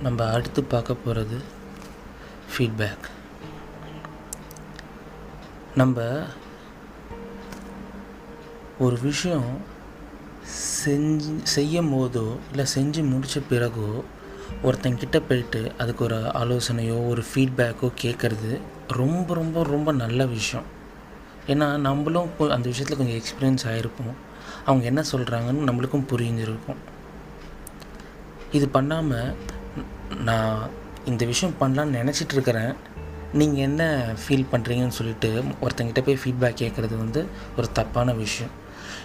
நம்ம அடுத்து பார்க்க போகிறது ஃபீட்பேக். நம்ம ஒரு விஷயம் செய்யும் போதோ இல்லை செஞ்சு முடித்த பிறகோ ஒருத்தங்கிட்ட போயிட்டு அதுக்கு ஒரு ஆலோசனையோ ஒரு ஃபீட்பேக்கோ கேட்குறது ரொம்ப ரொம்ப ரொம்ப நல்ல விஷயம். ஏன்னா நம்மளும் அந்த விஷயத்தில் கொஞ்சம் எக்ஸ்பீரியன்ஸ் ஆகிருப்போம். அவங்க என்ன சொல்கிறாங்கன்னு நம்மளுக்கும் புரிஞ்சிருக்கும். இது பண்ணாமல் நான் இந்த விஷயம் பண்ணலான்னு நினச்சிட்ருக்கிறேன், நீங்கள் என்ன ஃபீல் பண்ணுறீங்கன்னு சொல்லிட்டு ஒருத்தங்கிட்ட போய் ஃபீட்பேக் கேட்குறது ஒரு தப்பான விஷயம்.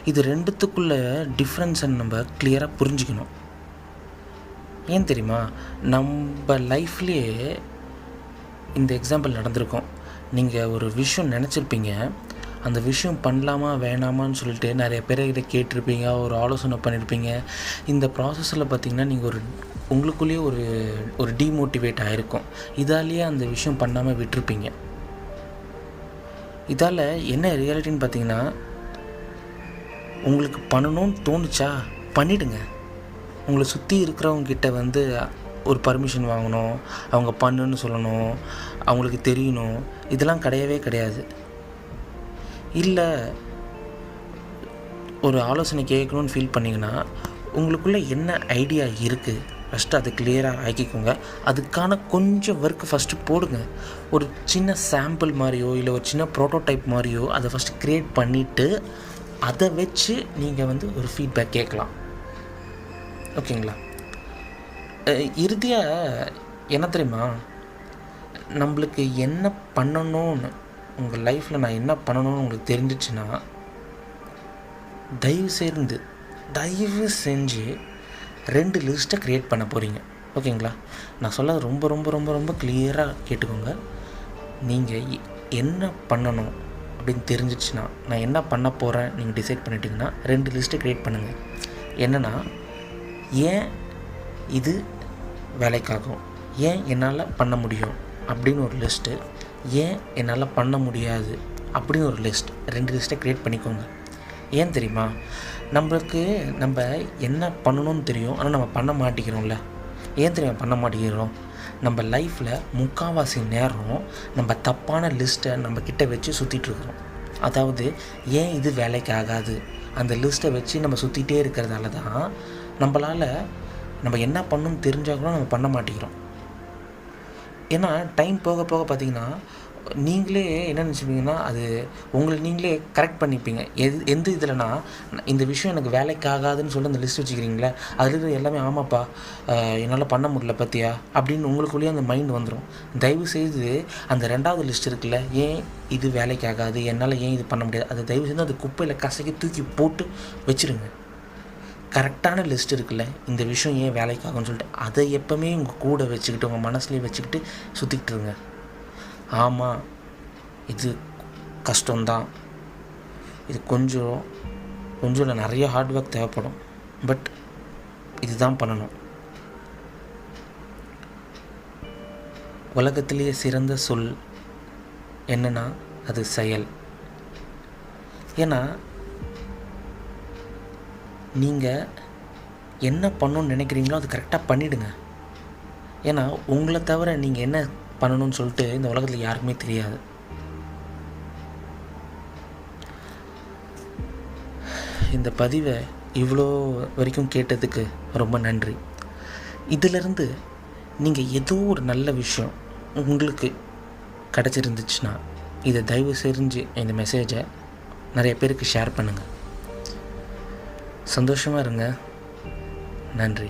இது ரெண்டுத்துக்குள்ளே டிஃப்ரென்ஸை நம்ம கிளியராக புரிஞ்சுக்கணும். ஏன் தெரியுமா, நம்ம லைஃப்லேயே இந்த எக்ஸாம்பிள் நடந்திருக்கோம். நீங்கள் ஒரு விஷயம் நினச்சிருப்பீங்க, அந்த விஷயம் பண்ணலாமா வேணாமான்னு சொல்லிட்டு நிறைய பேர்கிட்ட கேட்டிருப்பீங்க, ஒரு ஆலோசனை பண்ணியிருப்பீங்க. இந்த ப்ராசஸில் பார்த்திங்கன்னா நீங்கள் உங்களுக்குள்ளேயே ஒரு டீமோட்டிவேட் ஆகிருக்கும். இதாலேயே அந்த விஷயம் பண்ணாமல் விட்டுருப்பீங்க. இதால் என்ன ரியாலிட்டின்னு பார்த்திங்கன்னா, உங்களுக்கு பண்ணணும்னு தோணுச்சா பண்ணிவிடுங்க. உங்களை சுற்றி இருக்கிறவங்ககிட்ட ஒரு பர்மிஷன் வாங்கணும், அவங்க பண்ணுன்னு சொல்லணும், அவங்களுக்கு தெரியணும், இதெல்லாம் கிடையவே கிடையாது. இல்லை ஒரு ஆலோசனை கேட்கணுன்னு ஃபீல் பண்ணிங்கன்னா உங்களுக்குள்ளே என்ன ஐடியா இருக்குது ஃபஸ்ட்டு அதை கிளியராக ஆக்கிக்கோங்க. அதுக்கான கொஞ்சம் ஒர்க்கு ஃபஸ்ட்டு போடுங்க. ஒரு சின்ன சாம்பிள் மாதிரியோ இல்லை ஒரு சின்ன ப்ரோட்டோடைப் மாதிரியோ அதை ஃபஸ்ட்டு க்ரியேட் பண்ணிவிட்டு அதை வச்சு நீங்கள் ஒரு ஃபீட்பேக் கேட்கலாம். ஓகேங்களா? இறுதியாக என்ன தெரியுமா, நம்மளுக்கு என்ன பண்ணணும்னு உங்கள் லைஃப்பில் நான் என்ன பண்ணணும்னு உங்களுக்கு தெரிஞ்சிச்சுன்னா தயவு செஞ்சு 2 லிஸ்ட்டை க்ரியேட் பண்ண போகிறீங்க. ஓகேங்களா? நான் சொல்ல ரொம்ப ரொம்ப ரொம்ப ரொம்ப கிளியராக கேட்டுக்கோங்க. நீங்கள் என்ன பண்ணணும் அப்படின்னு தெரிஞ்சிச்சுன்னா, நான் என்ன பண்ண போகிறேன் நீங்கள் டிசைட் பண்ணிட்டீங்கன்னா 2 லிஸ்ட்டை க்ரியேட் பண்ணுங்கள். என்னென்னா, ஏன் இது வேலைக்காகும், ஏன் என்னால் பண்ண முடியும் அப்படின்னு ஒரு லிஸ்ட்டு, ஏன் என்னால் பண்ண முடியாது அப்படின்னு ஒரு லிஸ்ட். 2 லிஸ்ட்டை க்ரியேட் பண்ணிக்கோங்க. ஏன் தெரியுமா, நம்ம என்ன பண்ணணும்னு தெரியும், ஆனால் நம்ம பண்ண மாட்டேங்கிறோம்ல. ஏன் தெரியுமா பண்ண மாட்டேங்கிறோம்? நம்ம லைஃப்பில் முக்கால்வாசி நேரம் நம்ம தப்பான லிஸ்ட்டை நம்மக்கிட்ட வச்சு சுற்றிட்டுருக்குறோம். அதாவது ஏன் இது வேலைக்கு ஆகாது அந்த லிஸ்ட்டை வச்சு நம்ம சுற்றிகிட்டே இருக்கிறதால தான் நம்ம என்ன பண்ணணும்னு தெரிஞ்சால் கூட நம்ம பண்ண மாட்டேங்கிறோம். ஏன்னா டைம் போக போக பார்த்திங்கன்னா நீங்களே என்ன நினச்சிப்பீங்கன்னா, அது உங்களை நீங்களே கரெக்ட் பண்ணிப்பீங்க. எந்த இதில்னா, இந்த விஷயம் எனக்கு வேலைக்கு ஆகாதுன்னு சொல்லி அந்த லிஸ்ட் வச்சுக்கிறீங்களே, அதில் இருக்கிற எல்லாமே ஆமாப்பா என்னால் பண்ண முடியல பார்த்தியா அப்படின்னு உங்களுக்குள்ளேயே அந்த மைண்ட் வந்துடும். தயவுசெய்து அந்த 2வது லிஸ்ட் இருக்குல்ல, ஏன் இது வேலைக்கு ஆகாது, என்னால் ஏன் இது பண்ண முடியாது, அதை தயவுசெய்து அது குப்பையில் கசக்கி தூக்கி போட்டு வச்சுருங்க. கரெக்டான லிஸ்ட் இருக்குல்ல, இந்த விஷயம் ஏன் வேலைக்கு ஆகும்னு சொல்லிட்டு அதை எப்போவுமே உங்கள் கூட வச்சுக்கிட்டு உங்கள் மனசுலேயே வச்சுக்கிட்டு சுற்றிக்கிட்டுருங்க. ஆமாம், இது கஷ்டம்தான், இது கொஞ்சம் இல்லை நிறைய ஹார்ட் ஒர்க் தேவைப்படும், பட் இதுதான் பண்ணணும். உலகத்திலேயே சிறந்த சொல் என்னன்னா அது செயல். ஏன்னா நீங்கள் என்ன பண்ணணும்னு நினைக்கிறீங்களோ அது கரெக்டாக பண்ணிவிடுங்க. ஏன்னா உங்களை தவிர நீங்கள் என்ன பண்ணணும்னு சொல்லிட்டு இந்த உலகத்தில் யாருக்குமே தெரியாது. இந்த பதிவை இவ்வளோ வரைக்கும் கேட்டதுக்கு ரொம்ப நன்றி. இதிலிருந்து நீங்கள் ஏதோ ஒரு நல்ல விஷயம் உங்களுக்கு கிடச்சிருந்துச்சுன்னா இதை தயவு செஞ்சு இந்த மெசேஜை நிறைய பேருக்கு ஷேர் பண்ணுங்கள். சந்தோஷமாக இருங்க. நன்றி.